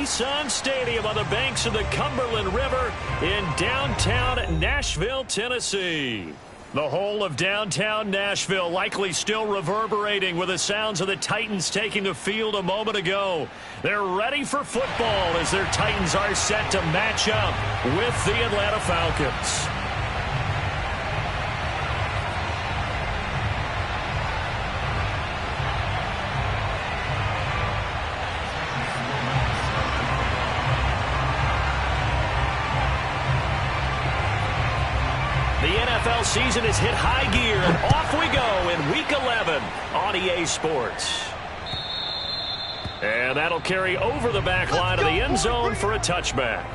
Nissan Stadium on the banks of the Cumberland River in downtown Nashville, Tennessee. The whole of downtown Nashville likely still reverberating with the sounds of the Titans taking the field a moment ago. They're ready for football as their Titans are set to match up with the Atlanta Falcons. The NFL season has hit high gear, and off we go in Week 11 on EA Sports. And that'll carry over the back line of the end zone for a touchback.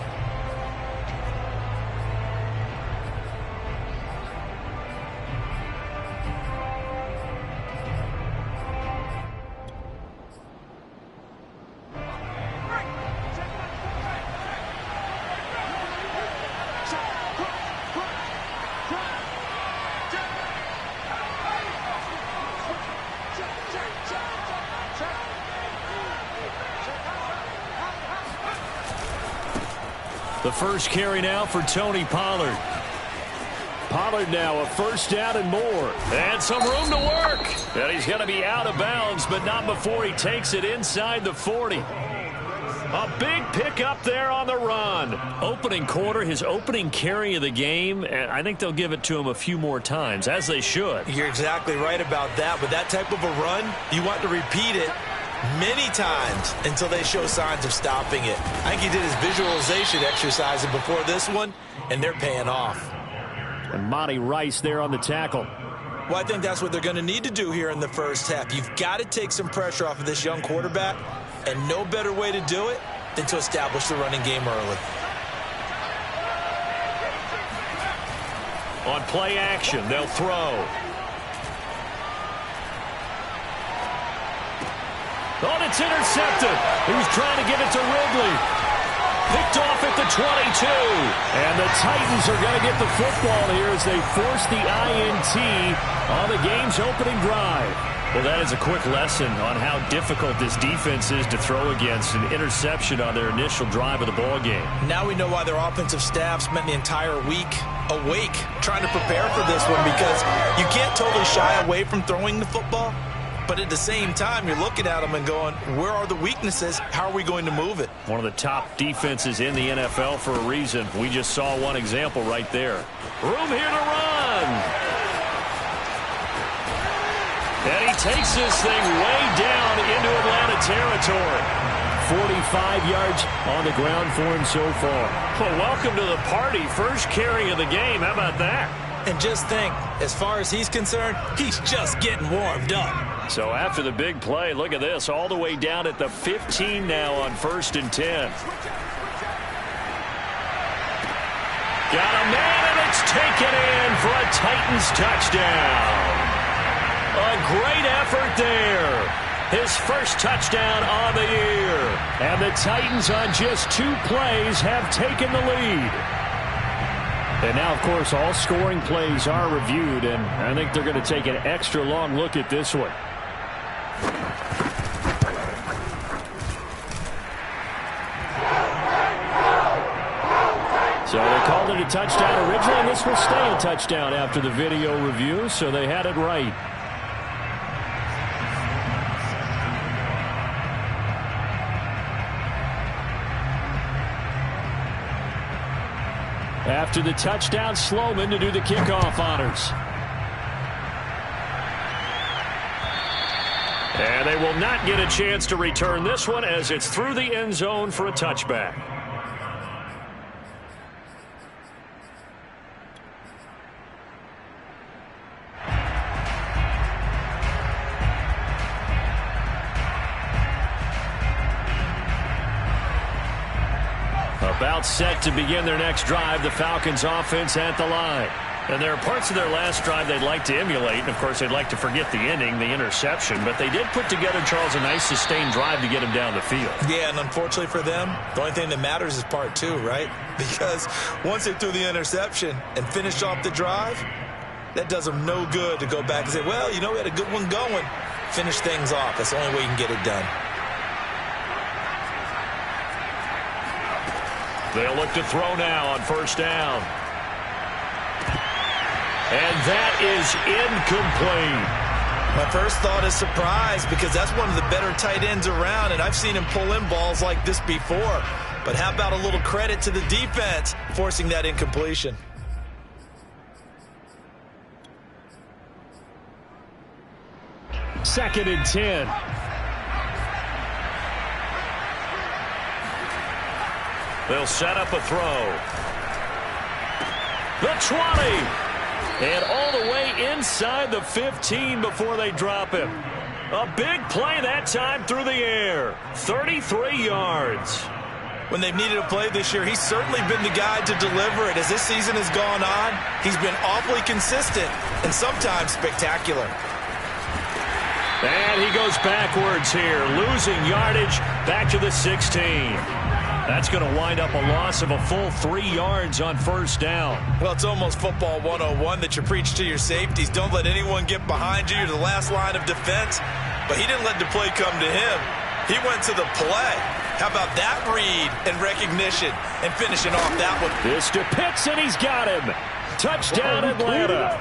The first carry now for Tony Pollard. Pollard now a first down and more. And some room to work. And he's going to be out of bounds, but not before he takes it inside the 40. A big pickup there on the run. Opening quarter, his opening carry of the game, and I think they'll give it to him a few more times, as they should. You're exactly right about that. With that type of a run, you want to repeat it many times until they show signs of stopping it. I think he did his visualization exercise before this one, and they're paying off. And Monty Rice there on the tackle. Well, I think that's what they're going to need to do here in the first half. You've got to take some pressure off of this young quarterback, and no better way to do it than to establish the running game early. On play action, they'll throw. Oh, it's intercepted. He was trying to give it to Ridley. Picked off at the 22. And the Titans are going to get the football here as they force the INT on the game's opening drive. Well, that is a quick lesson on how difficult this defense is to throw against. An interception on their initial drive of the ball game. Now we know why their offensive staff spent the entire week awake trying to prepare for this one, because you can't totally shy away from throwing the football. But at the same time, you're looking at them and going, where are the weaknesses? How are we going to move it? One of the top defenses in the NFL for a reason. We just saw one example right there. Room here to run. And he takes this thing way down into Atlanta territory. 45 yards on the ground for him so far. Well, welcome to the party. First carry of the game. How about that? And just think, as far as he's concerned, he's just getting warmed up. So after the big play, look at this, all the way down at the 15 now on 1st and 10. Got a man, and it's taken in for a Titans touchdown. A great effort there. His first touchdown on the year. And the Titans on just 2 plays have taken the lead. And now, of course, all scoring plays are reviewed, and I think they're going to take an extra long look at this one. So they called it a touchdown originally, and this will stay a touchdown after the video review, so they had it right. After the touchdown, Sloman to do the kickoff honors. And they will not get a chance to return this one as it's through the end zone for a touchback. About set to begin their next drive, the Falcons offense at the line. And there are parts of their last drive they'd like to emulate. And, of course, they'd like to forget the ending, the interception. But they did put together, Charles, a nice sustained drive to get him down the field. Yeah, and unfortunately for them, the only thing that matters is part 2, right? Because once they threw the interception and finished off the drive, that does them no good to go back and say, well, you know, we had a good one going. Finish things off. That's the only way you can get it done. They'll look to throw now on first down. And that is incomplete. My first thought is surprise because that's one of the better tight ends around, and I've seen him pull in balls like this before. But how about a little credit to the defense forcing that incompletion? Second and 10. They'll set up a throw. The 20. And all the way inside the 15 before they drop him. A big play that time through the air. 33 yards. When they've needed a play this year, he's certainly been the guy to deliver it. As this season has gone on, he's been awfully consistent and sometimes spectacular. And he goes backwards here, losing yardage back to the 16. That's going to wind up a loss of a full 3 yards on first down. Well, it's almost football 101 that you preach to your safeties. Don't let anyone get behind you. You're the last line of defense. But he didn't let the play come to him. He went to the play. How about that read and recognition and finishing off that one? This to Pitts, and he's got him. Touchdown, Atlanta.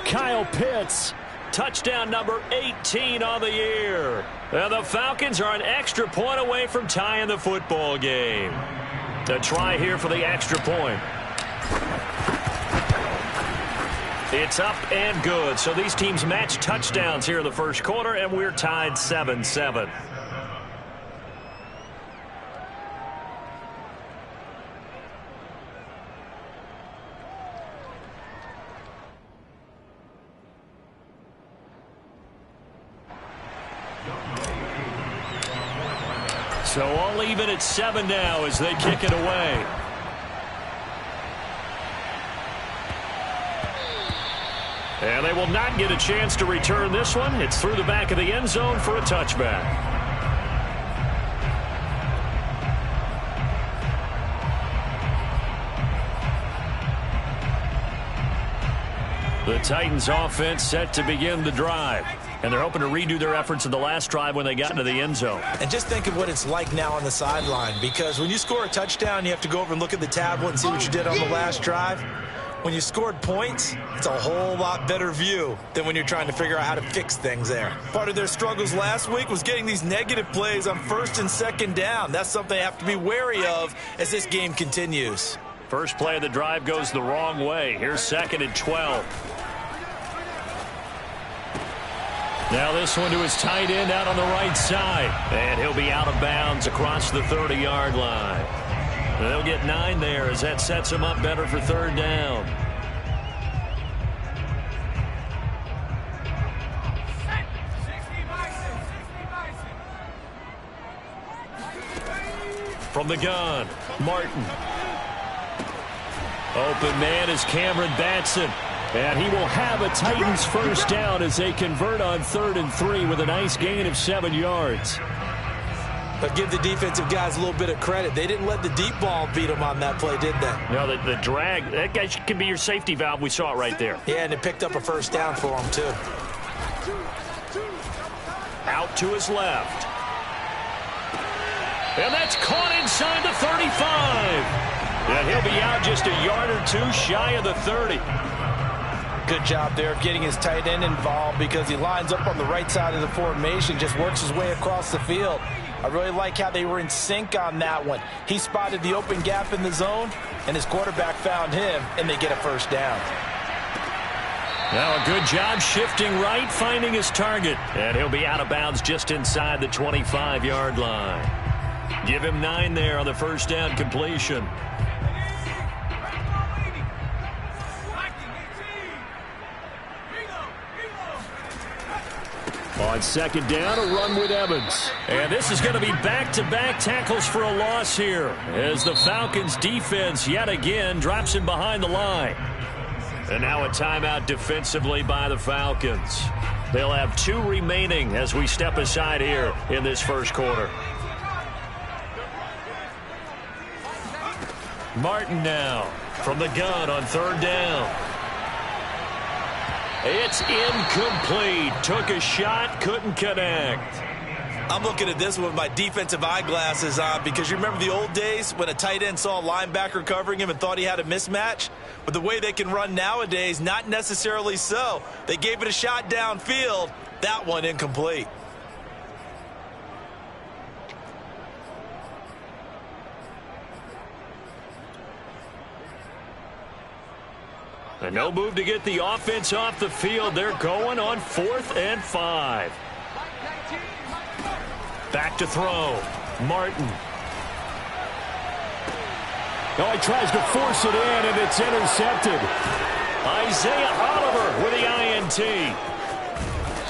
Kyle Pitts. Touchdown number 18 on the year. And the Falcons are an extra point away from tying the football game. A try here for the extra point. It's up and good. So these teams match touchdowns here in the first quarter, and we're tied 7-7. So all even at 7 now as they kick it away. And they will not get a chance to return this one. It's through the back of the end zone for a touchback. The Titans offense set to begin the drive. And they're hoping to redo their efforts in the last drive when they got into the end zone. And just think of what it's like now on the sideline, because when you score a touchdown, you have to go over and look at the tablet and see what you did on the last drive. When you scored points, it's a whole lot better view than when you're trying to figure out how to fix things there. Part of their struggles last week was getting these negative plays on first and second down. That's something they have to be wary of as this game continues. First play of the drive goes the wrong way. Here's second and 12. Now this one to his tight end out on the right side. And he'll be out of bounds across the 30-yard line. They'll get 9 there as that sets him up better for third down. From the gun, Martin. Open man is Cameron Batson. And he will have a Titans first down as they convert on 3rd and 3 with a nice gain of 7 yards. But give the defensive guys a little bit of credit. They didn't let the deep ball beat them on that play, did they? No, the drag, that guy can be your safety valve. We saw it right there. Yeah, and it picked up a first down for him, too. Out to his left. And that's caught inside the 35. And he'll be out just a yard or two shy of the 30. Good job there of getting his tight end involved because he lines up on the right side of the formation, just works his way across the field. I really like how they were in sync on that one. He spotted the open gap in the zone, and his quarterback found him, and they get a first down. Now a good job shifting right, finding his target. And he'll be out of bounds just inside the 25-yard line. Give him 9 there on the first down completion. On second down, a run with Evans. And this is going to be back-to-back tackles for a loss here as the Falcons defense yet again drops him behind the line. And now a timeout defensively by the Falcons. They'll have 2 remaining as we step aside here in this first quarter. Martin now from the gun on third down. It's incomplete. Took a shot, couldn't connect. I'm looking at this with my defensive eyeglasses on because you remember the old days when a tight end saw a linebacker covering him and thought he had a mismatch? But the way they can run nowadays, not necessarily so. They gave it a shot downfield. That one incomplete. And no move to get the offense off the field. They're going on 4th and 5. Back to throw. Martin. Oh, he tries to force it in, and it's intercepted. Isaiah Oliver with the INT.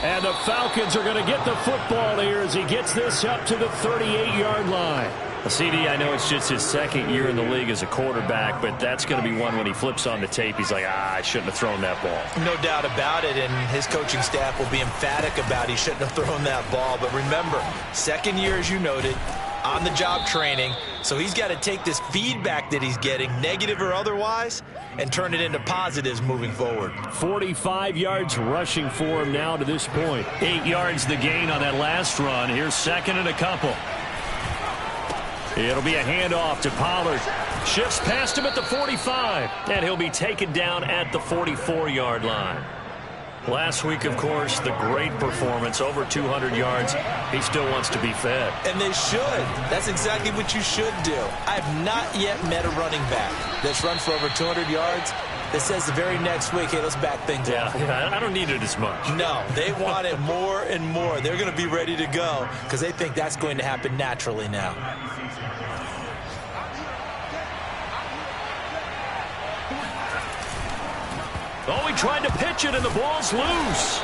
And the Falcons are going to get the football here as he gets this up to the 38-yard line. CD, I know it's just his second year in the league as a quarterback, but that's going to be one when he flips on the tape. He's like, I shouldn't have thrown that ball. No doubt about it, and his coaching staff will be emphatic about he shouldn't have thrown that ball. But remember, second year, as you noted, on-the-job training, so he's got to take this feedback that he's getting, negative or otherwise, and turn it into positives moving forward. 45 yards rushing for him now to this point. 8 yards the gain on that last run. Here's second and a couple. It'll be a handoff to Pollard. Shifts past him at the 45, and he'll be taken down at the 44-yard line. Last week, of course, the great performance, over 200 yards. He still wants to be fed. And they should. That's exactly what you should do. I have not yet met a running back that's run for over 200 yards that says the very next week, hey, let's back things up. Yeah, I don't need it as much. No, they want it more and more. They're going to be ready to go because they think that's going to happen naturally now. Oh, he tried to pitch it, and the ball's loose.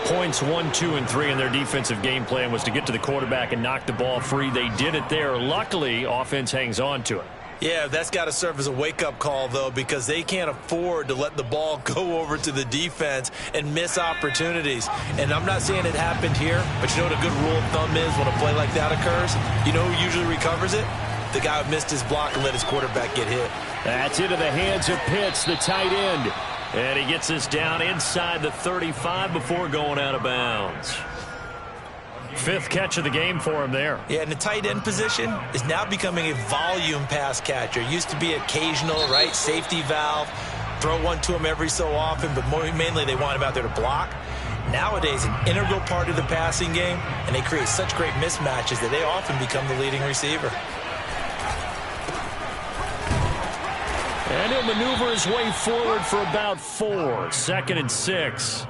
Points 1, 2, and 3 in their defensive game plan was to get to the quarterback and knock the ball free. They did it there. Luckily, offense hangs on to it. Yeah, that's got to serve as a wake-up call, though, because they can't afford to let the ball go over to the defense and miss opportunities. And I'm not saying it happened here, but you know what a good rule of thumb is when a play like that occurs? You know who usually recovers it? The guy who missed his block and let his quarterback get hit. That's into the hands of Pitts, the tight end. And he gets us down inside the 35 before going out of bounds. 5th catch of the game for him there. Yeah, and the tight end position is now becoming a volume pass catcher. Used to be occasional, right, safety valve. Throw one to him every so often, but mainly they want him out there to block. Nowadays, an integral part of the passing game, and they create such great mismatches that they often become the leading receiver. And he'll maneuver his way forward for about 4. 2nd and 6.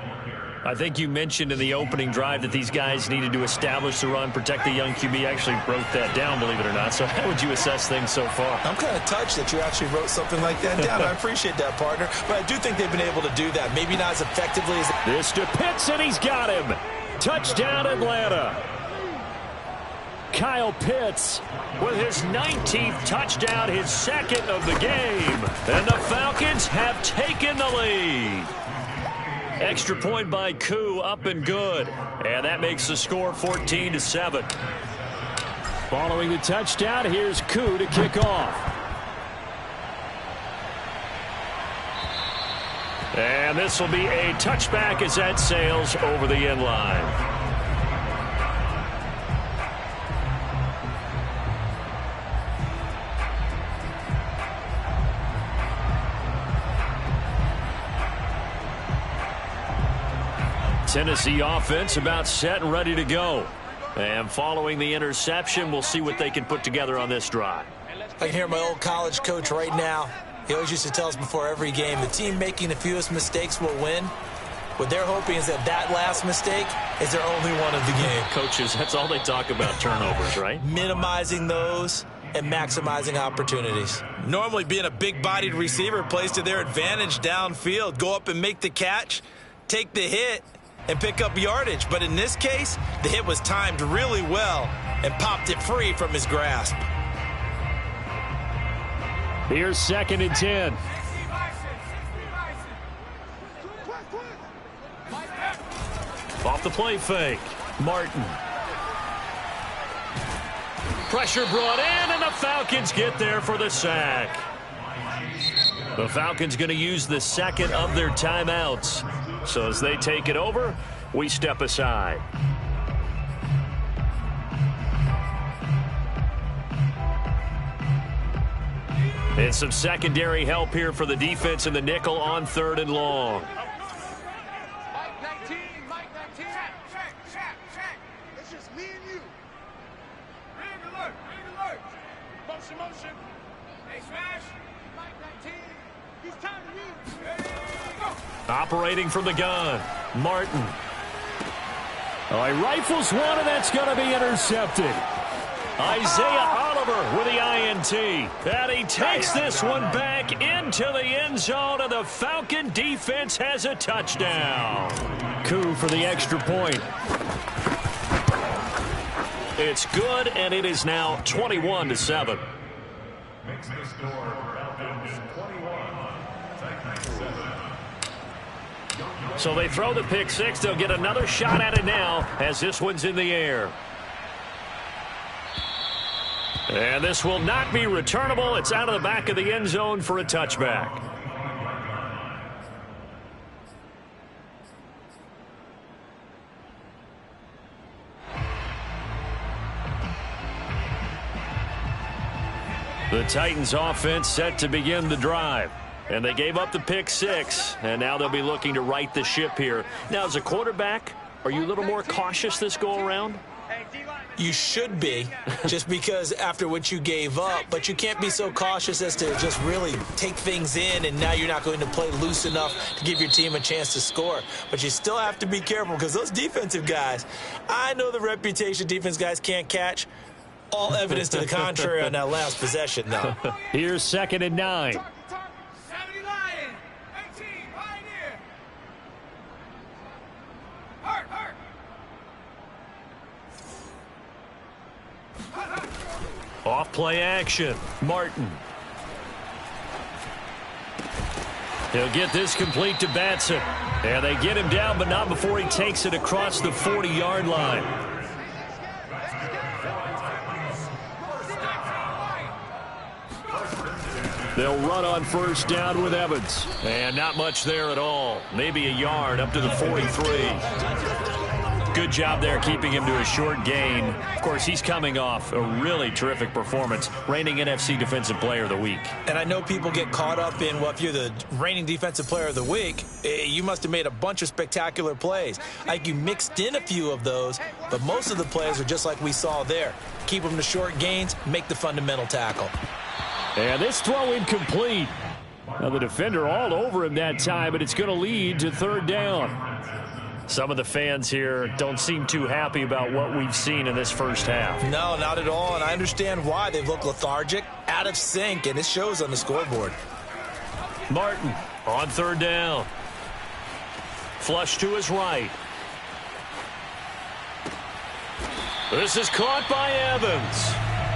I think you mentioned in the opening drive that these guys needed to establish the run, protect the young QB. Actually wrote that down, believe it or not. So how would you assess things so far? I'm kind of touched that you actually wrote something like that down. I appreciate that, partner. But I do think they've been able to do that. Maybe not as effectively as... This to Pitts, and he's got him. Touchdown, Atlanta. Kyle Pitts with his 19th touchdown, his 2nd of the game. And the Falcons have taken the lead. Extra point by Koo, up and good. And that makes the score 14-7. Following the touchdown, here's Koo to kick off. And this will be a touchback as that sails over the end line. Tennessee offense about set and ready to go. And following the interception, we'll see what they can put together on this drive. I can hear my old college coach right now. He always used to tell us before every game, the team making the fewest mistakes will win. What they're hoping is that that last mistake is their only one of the game. Coaches, that's all they talk about, turnovers, right? Minimizing those and maximizing opportunities. Normally being a big-bodied receiver plays to their advantage downfield. Go up and make the catch, take the hit, and pick up yardage. But in this case, the hit was timed really well and popped it free from his grasp. Here's 2nd and 10. Off the play fake. Martin. Pressure brought in, and the Falcons get there for the sack. The Falcons going to use the 2nd of their timeouts. So as they take it over, we step aside. And some secondary help here for the defense in the nickel on 3rd and long. Operating from the gun, Martin. Oh, he rifles one, and that's going to be intercepted. Isaiah Oliver with the INT. And he takes this one back into the end zone, and the Falcon defense has a touchdown. Coup for the extra point. It's good, and it is now 21-7. Makes the score Falcons 21, Titans 7. So they throw the pick six. They'll get another shot at it now as this one's in the air. And this will not be returnable. It's out of the back of the end zone for a touchback. The Titans offense set to begin the drive. And they gave up the pick six, and now they'll be looking to right the ship here. Now, as a quarterback, are you a little more cautious this go-around? You should be, just because after what you gave up, but you can't be so cautious as to just really take things in, and now you're not going to play loose enough to give your team a chance to score. But you still have to be careful, because those defensive guys, I know the reputation defense guys can't catch. All evidence to the contrary on that last possession, though. Here's 2nd and 9. Off play action, Martin. He'll get this complete to Batson. And they get him down, but not before he takes it across the 40-yard line. They'll run on 1st down with Evans. And not much there at all. Maybe a yard up to the 43. Good job there keeping him to a short gain. Of course, he's coming off a really terrific performance, reigning NFC Defensive Player of the Week. And I know people get caught up in, well, if you're the reigning Defensive Player of the Week, you must have made a bunch of spectacular plays. Like you mixed in a few of those, but most of the plays are just like we saw there. Keep them to short gains, make the fundamental tackle. And this throw incomplete. Now the defender all over him that time, but it's going to lead to 3rd down. Some of the fans here don't seem too happy about what we've seen in this first half. No, not at all, and I understand why. They've looked lethargic, out of sync, and it shows on the scoreboard. Martin on 3rd down. Flush to his right. This is caught by Evans.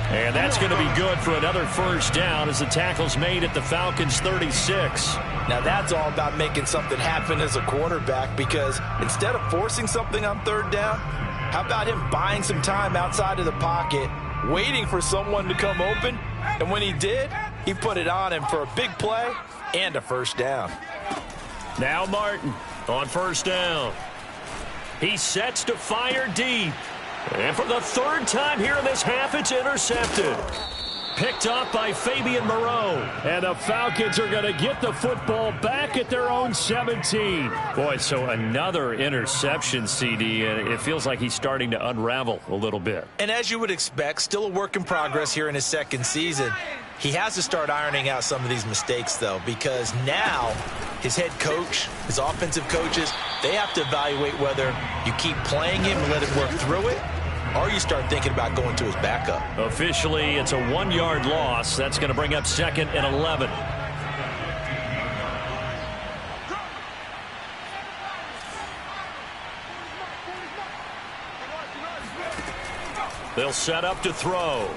And that's going to be good for another 1st down as the tackle's made at the Falcons' 36. Now that's all about making something happen as a quarterback, because instead of forcing something on 3rd down, how about him buying some time outside of the pocket, waiting for someone to come open, and when he did, he put it on him for a big play and a 1st down. Now Martin on 1st down. He sets to fire deep. And for the 3rd time here in this half, it's intercepted. Picked off by Fabian Moreau. And the Falcons are going to get the football back at their own 17. Boy, so another interception, CD, and it feels like he's starting to unravel a little bit. And as you would expect, still a work in progress here in his 2nd season. He has to start ironing out some of these mistakes, though, because now his head coach, his offensive coaches, they have to evaluate whether you keep playing him and let him work through it, or you start thinking about going to his backup. Officially, it's a 1-yard loss. That's going to bring up 2nd and 11. They'll set up to throw.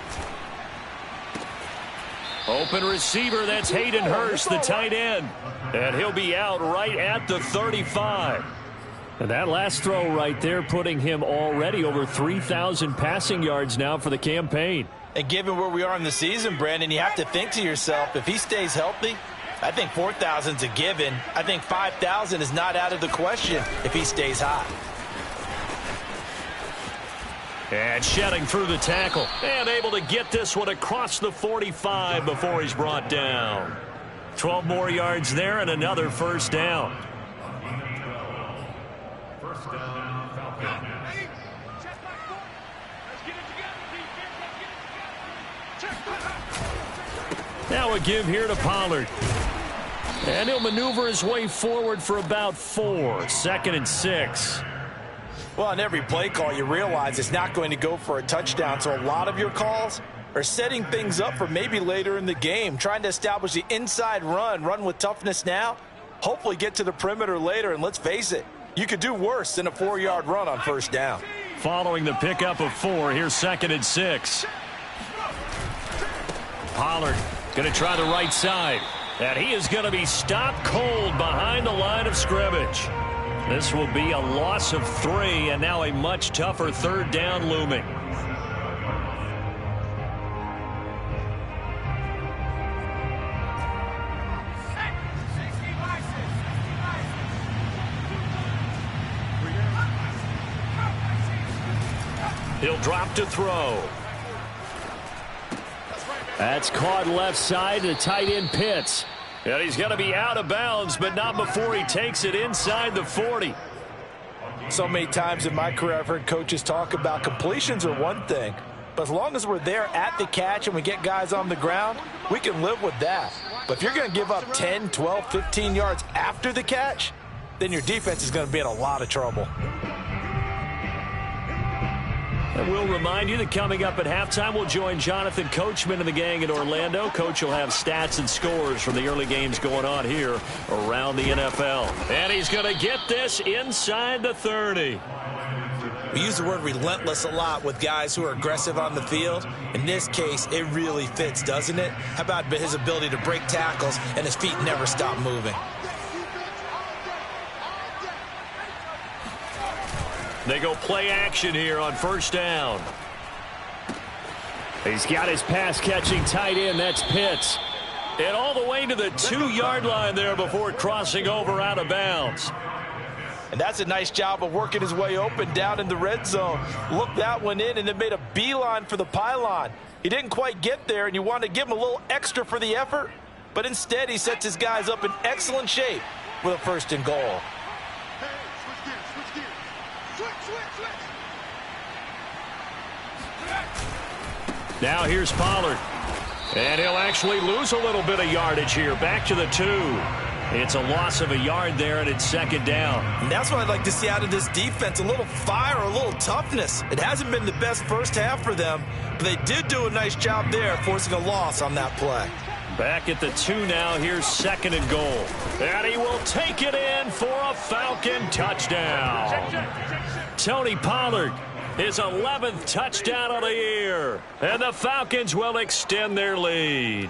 Open receiver, that's Hayden Hurst, the tight end. And he'll be out right at the 35. And that last throw right there putting him already over 3,000 passing yards now for the campaign. And given where we are in the season, Brandon, you have to think to yourself, if he stays healthy, I think 4,000 is a given. I think 5,000 is not out of the question if he stays hot. And shedding through the tackle. And able to get this one across the 45 before he's brought down. 12 more yards there and another first down. Now a give here to Pollard. And he'll maneuver his way forward for about 4. 2nd and 6. Well, on every play call, you realize it's not going to go for a touchdown. So a lot of your calls are setting things up for maybe later in the game, trying to establish the inside run with toughness now, hopefully get to the perimeter later. And let's face it, you could do worse than a 4-yard run on first down. Following the pickup of 4, here's 2nd and 6. Pollard going to try the right side. And he is going to be stopped cold behind the line of scrimmage. This will be a loss of 3, and now a much tougher 3rd down looming. He'll drop to throw. That's caught left side to tight end Pitts. And he's going to be out of bounds, but not before he takes it inside the 40. So many times in my career I've heard coaches talk about completions are one thing, but as long as we're there at the catch and we get guys on the ground, we can live with that. But if you're going to give up 10, 12, 15 yards after the catch, then your defense is going to be in a lot of trouble. And we'll remind you that coming up at halftime, we'll join Jonathan Coachman and the gang in Orlando. Coach will have stats and scores from the early games going on here around the NFL. And he's going to get this inside the 30. We use the word relentless a lot with guys who are aggressive on the field. In this case, it really fits, doesn't it? How about his ability to break tackles and his feet never stop moving? They go play action here on first down. He's got his pass-catching tight end. That's Pitts. And all the way to the 2-yard line there before crossing over out of bounds. And that's a nice job of working his way open down in the red zone. Looked that one in and then made a beeline for the pylon. He didn't quite get there, and you wanted to give him a little extra for the effort. But instead, he sets his guys up in excellent shape with a 1st and goal. Now here's Pollard. And he'll actually lose a little bit of yardage here. Back to the 2. It's a loss of a yard there, and it's 2nd down. And that's what I'd like to see out of this defense. A little fire, a little toughness. It hasn't been the best first half for them, but they did do a nice job there, forcing a loss on that play. Back at the 2 now. Here's 2nd and goal. And he will take it in for a Falcon touchdown. Tony Pollard, his 11th touchdown of the year. And the Falcons will extend their lead.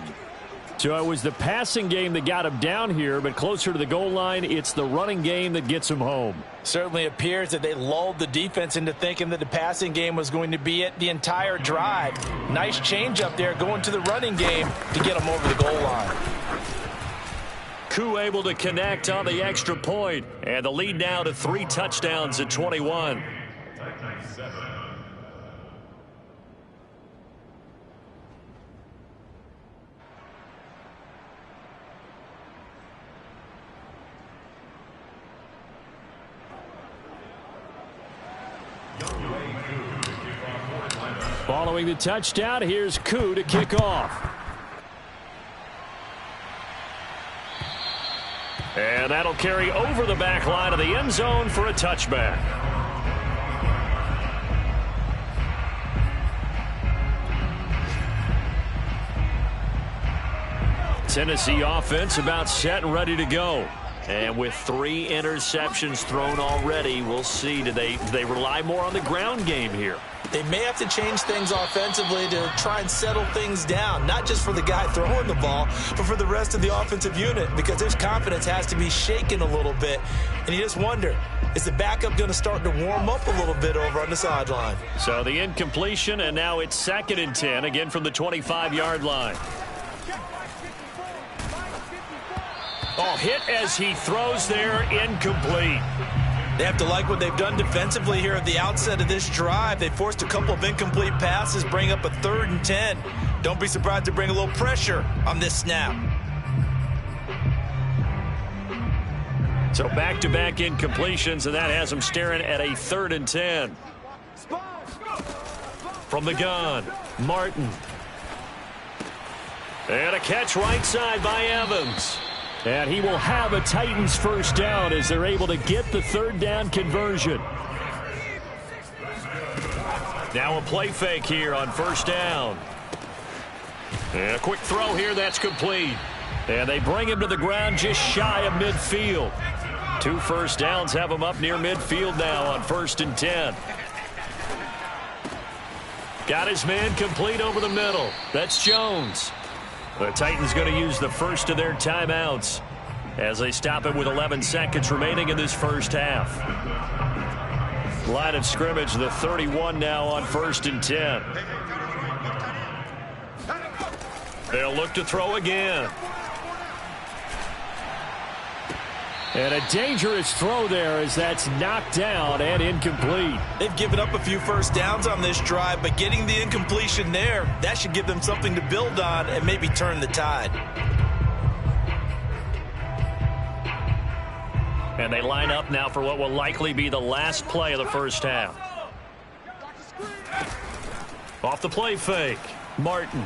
So it was the passing game that got him down here, but closer to the goal line, it's the running game that gets him home. Certainly appears that they lulled the defense into thinking that the passing game was going to be it the entire drive. Nice change up there going to the running game to get them over the goal line. Koo able to connect on the extra point, and the lead now to 3 touchdowns at 21. Following the touchdown, here's Koo to kick off. And that'll carry over the back line of the end zone for a touchback. Tennessee offense about set and ready to go. And with 3 interceptions thrown already, we'll see. Do they rely more on the ground game here? They may have to change things offensively to try and settle things down, not just for the guy throwing the ball, but for the rest of the offensive unit, because their confidence has to be shaken a little bit. And you just wonder, is the backup going to start to warm up a little bit over on the sideline? So the incompletion, and now it's 2nd and 10, again from the 25-yard line. Oh, hit as he throws there, incomplete. They have to like what they've done defensively here at the outset of this drive. They forced a couple of incomplete passes, bring up a 3rd and 10. Don't be surprised to bring a little pressure on this snap. So back-to-back incompletions, and that has them staring at a 3rd and 10. From the gun, Martin. And a catch right side by Evans. And he will have a Titans first down as they're able to get the 3rd down conversion. Now a play fake here on 1st down. And a quick throw here, that's complete. And they bring him to the ground just shy of midfield. 2 first downs have him up near midfield now on 1st and 10. Got his man complete over the middle. That's Jones. The Titans going to use the first of their timeouts as they stop it with 11 seconds remaining in this first half. Line of scrimmage, the 31 now on 1st and 10. They'll look to throw again. And a dangerous throw there as that's knocked down and incomplete. They've given up a few first downs on this drive, but getting the incompletion there, that should give them something to build on and maybe turn the tide. And they line up now for what will likely be the last play of the first half. Off the play fake, Martin.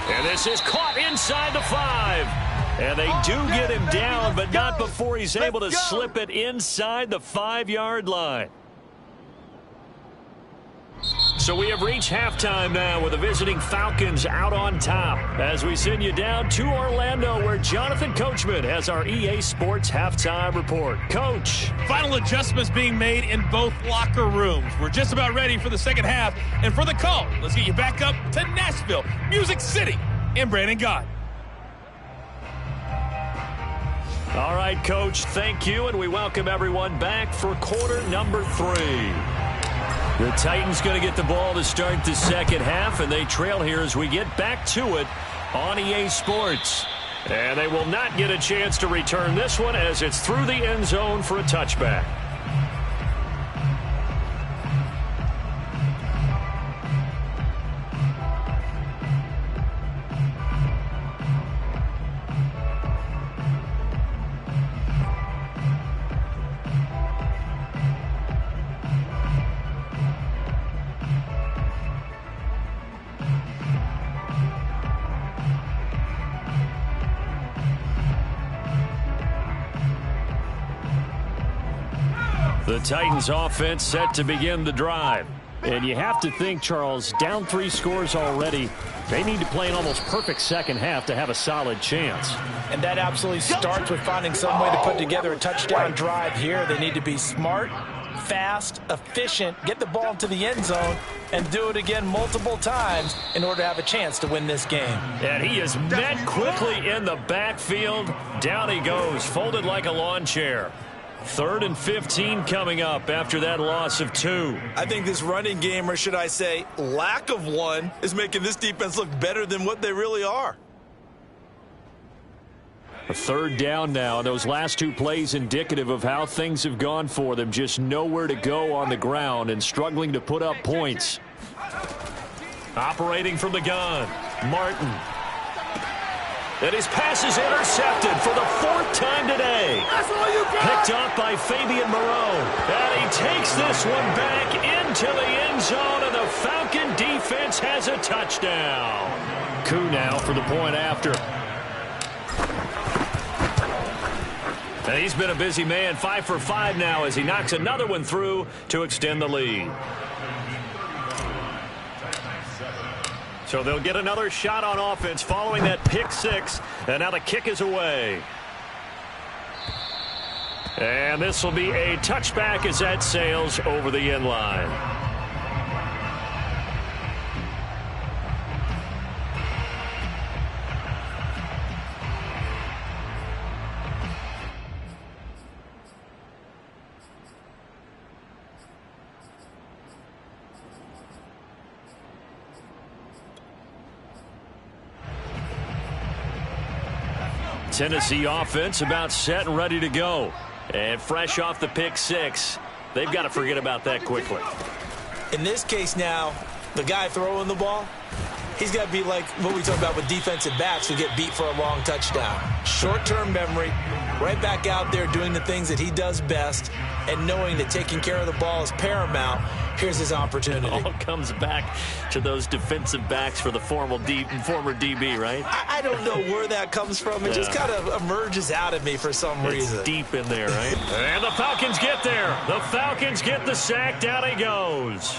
And this is caught inside the 5. And they do get him down, but not before he's able to slip it inside the 5-yard line. So we have reached halftime now with the visiting Falcons out on top as we send you down to Orlando where Jonathan Coachman has our EA Sports halftime report. Coach. Final adjustments being made in both locker rooms. We're just about ready for the second half. And for the call, let's get you back up to Nashville, Music City, and Brandon Gott. All right, Coach, thank you, and we welcome everyone back for quarter number 3. The Titans going to get the ball to start the second half, and they trail here as we get back to it on EA Sports. And they will not get a chance to return this one as it's through the end zone for a touchback. The Titans offense set to begin the drive. And you have to think, Charles, down 3 scores already. They need to play an almost perfect second half to have a solid chance. And that absolutely starts with finding some way to put together a touchdown drive here. They need to be smart, fast, efficient, get the ball into the end zone, and do it again multiple times in order to have a chance to win this game. And he is met quickly in the backfield. Down he goes, folded like a lawn chair. 3rd and 15 coming up after that loss of 2. I think this running game, or should I say lack of one, is making this defense look better than what they really are. A 3rd down now, and those last 2 plays indicative of how things have gone for them. Just nowhere to go on the ground and struggling to put up points. Operating from the gun, Martin. And his pass is intercepted for the 4th time today. Picked up by Fabian Moreau. And he takes this one back into the end zone, and the Falcon defense has a touchdown. Coup now for the point after. And he's been a busy man, 5 for 5 now as he knocks another one through to extend the lead. So they'll get another shot on offense following that pick 6. And now the kick is away. And this will be a touchback as that sails over the end line. Tennessee offense about set and ready to go. And fresh off the pick six, they've got to forget about that quickly. In this case now, the guy throwing the ball, he's got to be like what we talk about with defensive backs who get beat for a long touchdown. Short-term memory, right back out there doing the things that he does best, and knowing that taking care of the ball is paramount. Here's his opportunity. It all comes back to those defensive backs for the former DB, right? I don't know where that comes from. It just kind of emerges out of me for some reason. It's deep in there, right? And the Falcons get there. The Falcons get the sack. Down he goes.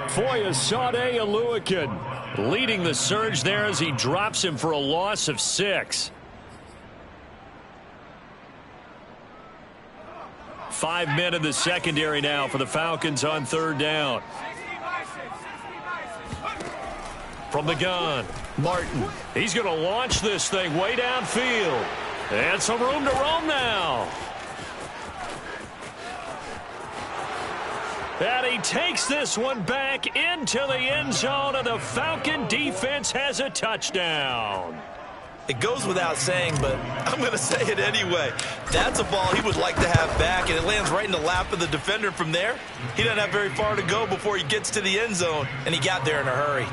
Foyesade Oluokun leading the surge there as he drops him for a loss of 6. 5 men in the secondary now for the Falcons on third down. From the gun, Martin. He's going to launch this thing way downfield. And some room to roam now. And he takes this one back into the end zone, and the Falcon defense has a touchdown. It goes without saying, but I'm going to say it anyway. That's a ball he would like to have back, and it lands right in the lap of the defender from there. He doesn't have very far to go before he gets to the end zone, and he got there in a hurry.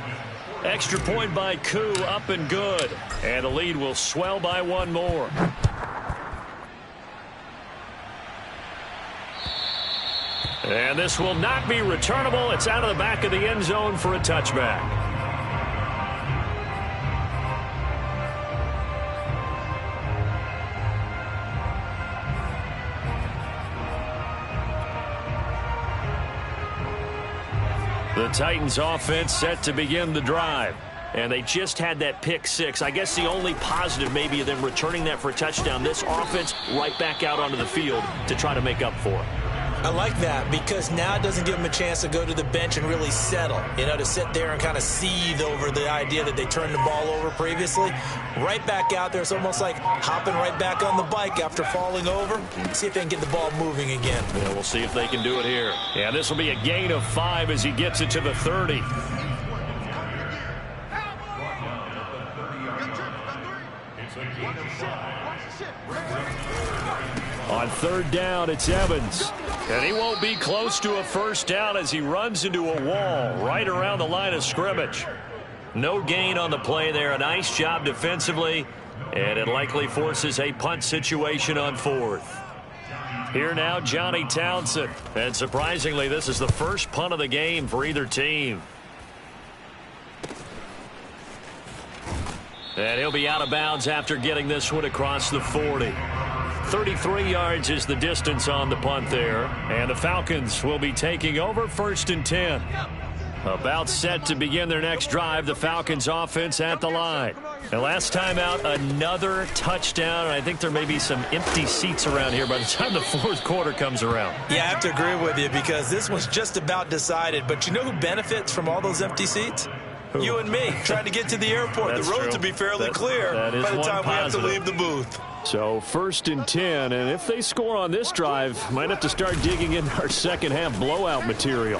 Extra point by Koo, up and good. And the lead will swell by one more. And this will not be returnable. It's out of the back of the end zone for a touchback. The Titans offense set to begin the drive. And they just had that pick six. I guess the only positive maybe of them returning that for a touchdown. This offense right back out onto the field to try to make up for it. I like that because now it doesn't give them a chance to go to the bench and really settle, to sit there and kind of seethe over the idea that they turned the ball over previously. Right back out there, it's almost like hopping right back on the bike after falling over. See if they can get the ball moving again. Yeah, we'll see if they can do it here. Yeah, this will be a gain of 5 as he gets it to the 30. On third down, it's Evans. And he won't be close to a first down as he runs into a wall right around the line of scrimmage. No gain on the play there. A nice job defensively. And it likely forces a punt situation on fourth. Here now, Johnny Townsend. And surprisingly, this is the first punt of the game for either team. And he'll be out of bounds after getting this one across the 40. 33 yards is the distance on the punt there. And the Falcons will be taking over first and 10. About set to begin their next drive. The Falcons offense at the line. And last time out, another touchdown. And I think there may be some empty seats around here by the time the fourth quarter comes around. Yeah, I have to agree with you because this one's just about decided. But you know who benefits from all those empty seats? Who? You and me, trying to get to the airport. The roads will be fairly clear by the time we have to leave the booth. So first and 10, and if they score on this drive, might have to start digging in our second half blowout material.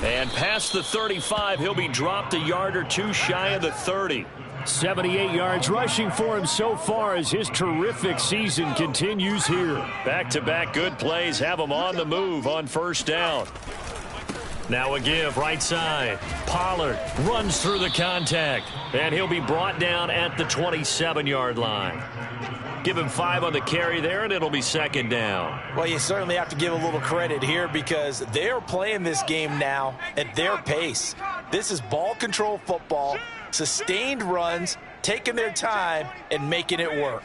And past the 35, he'll be dropped a yard or two shy of the 30. 78 yards rushing for him so far as his terrific season continues here. Back-to-back good plays have him on the move on first down. Now a give right side. Pollard runs through the contact. And he'll be brought down at the 27-yard line. Give him 5 on the carry there, and it'll be second down. Well, you certainly have to give a little credit here because they're playing this game now at their pace. This is ball control football, sustained runs, taking their time, and making it work.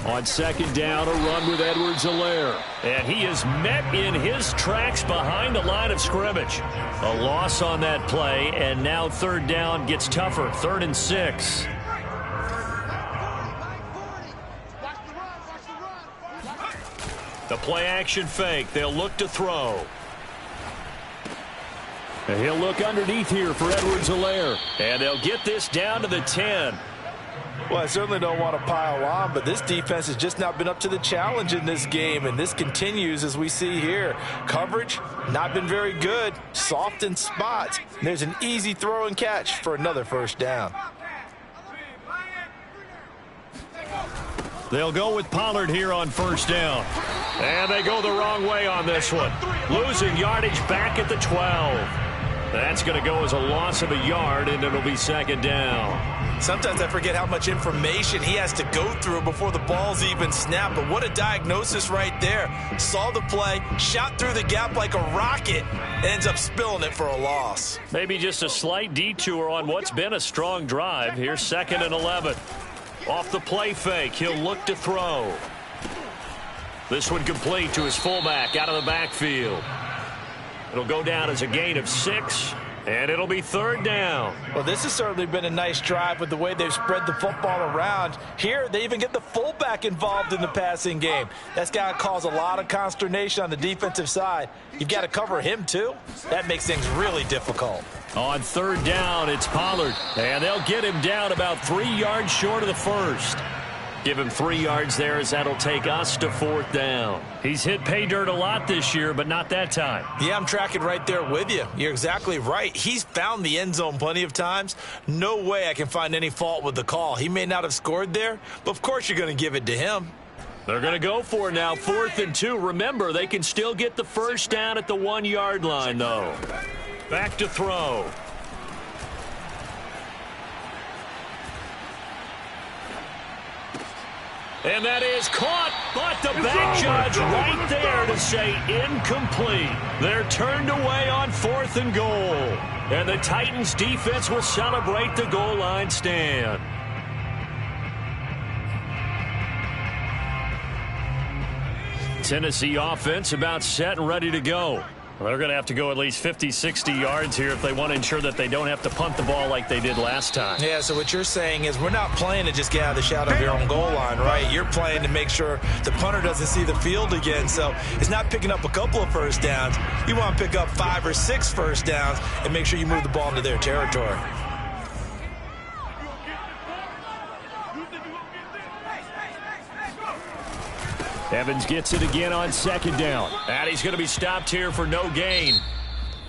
On second down, a run with Edwards-Helaire. And he is met in his tracks behind the line of scrimmage. A loss on that play, and now third down gets tougher. 3rd and 6. The play action fake. They'll look to throw. And he'll look underneath here for Edwards-Helaire. And they'll get this down to the 10. Well, I certainly don't want to pile on, but this defense has just not been up to the challenge in this game, and this continues as we see here. Coverage, not been very good, soft in spots. And there's an easy throw and catch for another first down. They'll go with Pollard here on first down. And they go the wrong way on this one. Losing yardage back at the 12. That's going to go as a loss of a yard, and it'll be second down. Sometimes I forget how much information he has to go through before the ball's even snapped. But what a diagnosis right there. Saw the play, shot through the gap like a rocket, and ends up spilling it for a loss. Maybe just a slight detour on what's been a strong drive. Here's 2nd and 11. Off the play fake, he'll look to throw. This one complete to his fullback out of the backfield. It'll go down as a gain of 6, and it'll be third down. Well, this has certainly been a nice drive with the way they've spread the football around. Here, they even get the fullback involved in the passing game. That's got to cause a lot of consternation on the defensive side. You've got to cover him, too. That makes things really difficult. On third down, it's Pollard, and they'll get him down about 3 yards short of the first. Give him 3 yards there as that'll take us to fourth down. He's hit pay dirt a lot this year, but not that time. Yeah, I'm tracking right there with you. You're exactly right. He's found the end zone plenty of times. No way I can find any fault with the call. He may not have scored there, but of course you're going to give it to him. They're going to go for it now, 4th and 2. Remember, they can still get the first down at the 1-yard line, though. Back to throw. And that is caught, but the back judge right there to say incomplete. They're turned away on 4th and goal. And the Titans defense will celebrate the goal line stand. Tennessee offense about set and ready to go. They're going to have to go at least 50, 60 yards here if they want to ensure that they don't have to punt the ball like they did last time. Yeah, so what you're saying is we're not playing to just get out of the shadow of your own goal line, right? You're playing to make sure the punter doesn't see the field again. So it's not picking up a couple of first downs. You want to pick up 5 or 6 first downs and make sure you move the ball into their territory. Evans gets it again on second down. And he's going to be stopped here for no gain.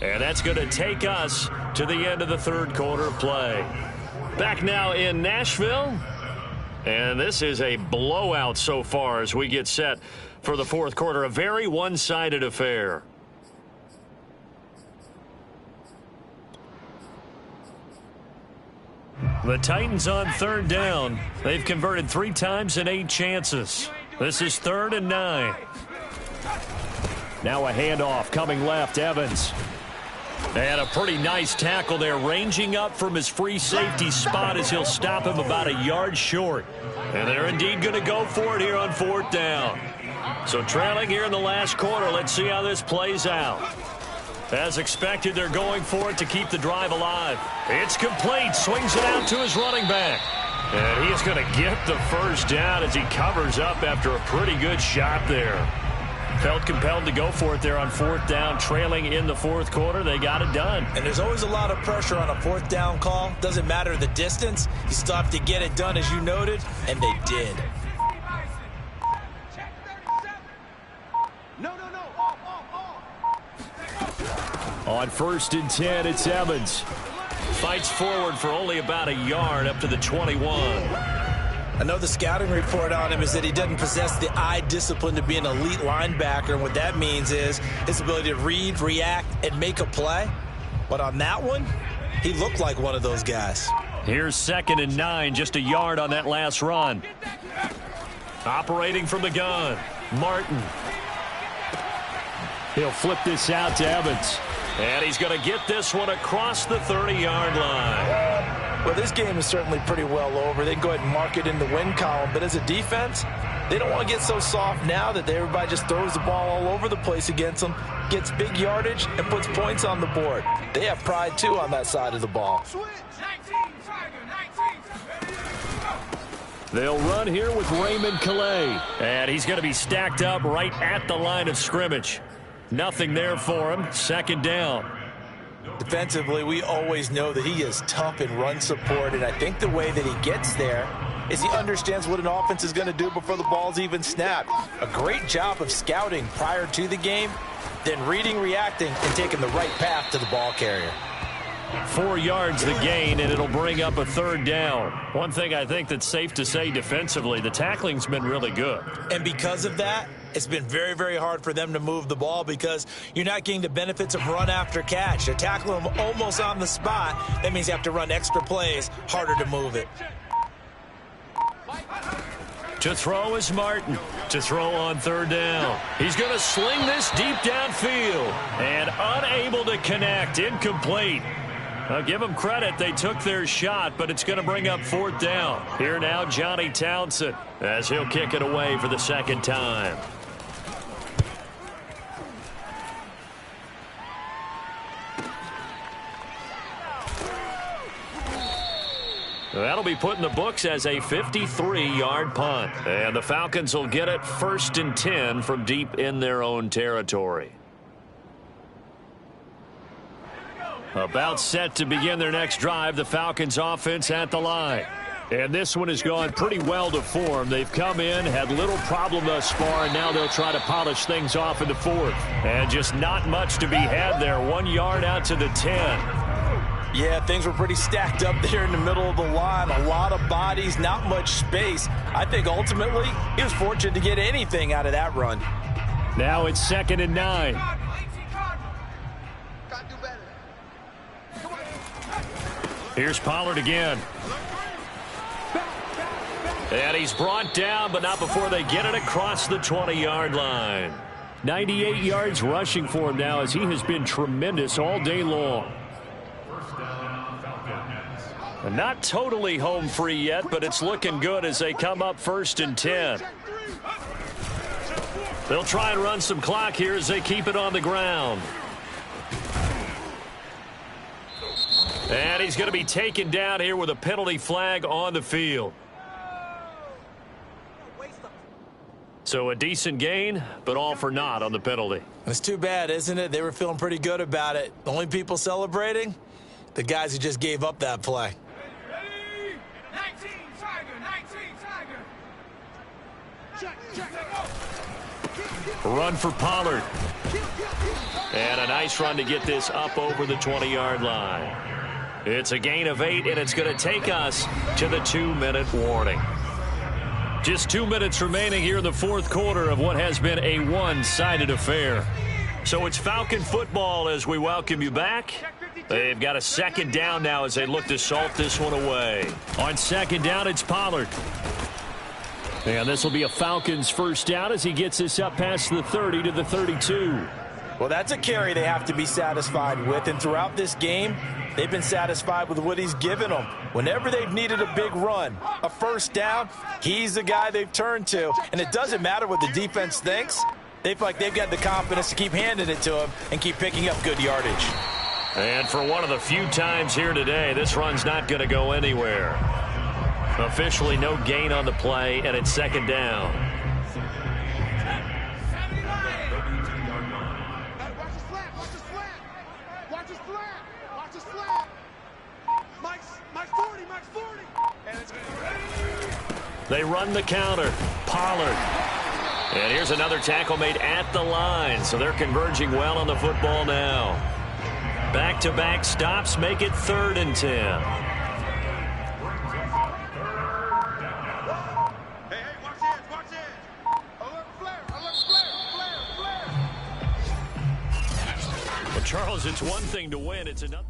And that's going to take us to the end of the third quarter of play. Back now in Nashville. And this is a blowout so far as we get set for the fourth quarter. A very one-sided affair. The Titans on third down. They've converted 3 times in 8 chances. This is 3rd and 9. Now a handoff coming left, Evans. And a pretty nice tackle there, ranging up from his free safety spot as he'll stop him about a yard short. And they're indeed going to go for it here on 4th down. So trailing here in the last quarter, let's see how this plays out. As expected, they're going for it to keep the drive alive. It's complete, swings it out to his running back. And he's going to get the first down as he covers up after a pretty good shot there. Felt compelled to go for it there on 4th down, trailing in the fourth quarter. They got it done. And there's always a lot of pressure on a 4th down call. Doesn't matter the distance. You still have to get it done, as you noted, and they did. On 1st and 10, it's Evans. Fights forward for only about a yard up to the 21. I know the scouting report on him is that he doesn't possess the eye discipline to be an elite linebacker. And what that means is his ability to read, react, and make a play. But on that one, he looked like one of those guys. Here's 2nd and 9, just a yard on that last run. Operating from the gun, Martin. He'll flip this out to Evans. And he's going to get this one across the 30-yard line. Well, this game is certainly pretty well over. They can go ahead and mark it in the win column. But as a defense, they don't want to get so soft now that everybody just throws the ball all over the place against them, gets big yardage, and puts points on the board. They have pride, too, on that side of the ball. They'll run here with Raymond Calais. And he's going to be stacked up right at the line of scrimmage. Nothing there for him. 2nd down. Defensively, we always know that he is tough in run support, and I think the way that he gets there is he understands what an offense is going to do before the ball's even snapped. A great job of scouting prior to the game, then reading, reacting, and taking the right path to the ball carrier. 4 yards the gain, and it'll bring up a third down. One thing I think that's safe to say defensively, the tackling's been really good. And because of that, it's been very, very hard for them to move the ball because you're not getting the benefits of run after catch. They're tackling them almost on the spot. That means you have to run extra plays, harder to move it. To throw is Martin. To throw on third down. He's going to sling this deep downfield. And unable to connect. Incomplete. I'll give them credit. They took their shot, but it's going to bring up fourth down. Here now, Johnny Townsend, as he'll kick it away for the second time. That'll be put in the books as a 53-yard punt. And the Falcons will get it 1st and 10 from deep in their own territory. About set to begin their next drive, the Falcons offense at the line. And this one has gone pretty well to form. They've come in, had little problem thus far, and now they'll try to polish things off in the fourth. And just not much to be had there. 1 yard out to the 10. Yeah, things were pretty stacked up there in the middle of the line. A lot of bodies, not much space. I think ultimately he was fortunate to get anything out of that run. Now it's 2nd and 9. Here's Pollard again. And he's brought down, but not before they get it across the 20-yard line. 98 yards rushing for him now as he has been tremendous all day long. And not totally home free yet, but it's looking good as they come up 1st and 10. They'll try and run some clock here as they keep it on the ground. And he's going to be taken down here with a penalty flag on the field. So a decent gain, but all for naught on the penalty. It's too bad, isn't it? They were feeling pretty good about it. The only people celebrating, the guys who just gave up that play. 19 Tiger, 19 Tiger. Check. Run for Pollard. And a nice run to get this up over the 20-yard line. It's a gain of 8, and it's going to take us to the 2-minute warning. Just 2 minutes remaining here in the fourth quarter of what has been a one-sided affair. So it's Falcon football as we welcome you back. They've got a 2nd down now as they look to salt this one away. On 2nd down, it's Pollard. And this will be a Falcons first down as he gets this up past the 30 to the 32. Well, that's a carry they have to be satisfied with, and throughout this game, they've been satisfied with what he's given them. Whenever they've needed a big run, a first down, he's the guy they've turned to. And it doesn't matter what the defense thinks. They feel like they've got the confidence to keep handing it to him and keep picking up good yardage. And for one of the few times here today, this run's not going to go anywhere. Officially no gain on the play, and it's 2nd down. They run the counter. Pollard. And here's another tackle made at the line. So they're converging well on the football now. Back-to-back stops make it 3rd and 10. Hey, watch it. Alert flare. Well, Charles, it's one thing to win. It's another.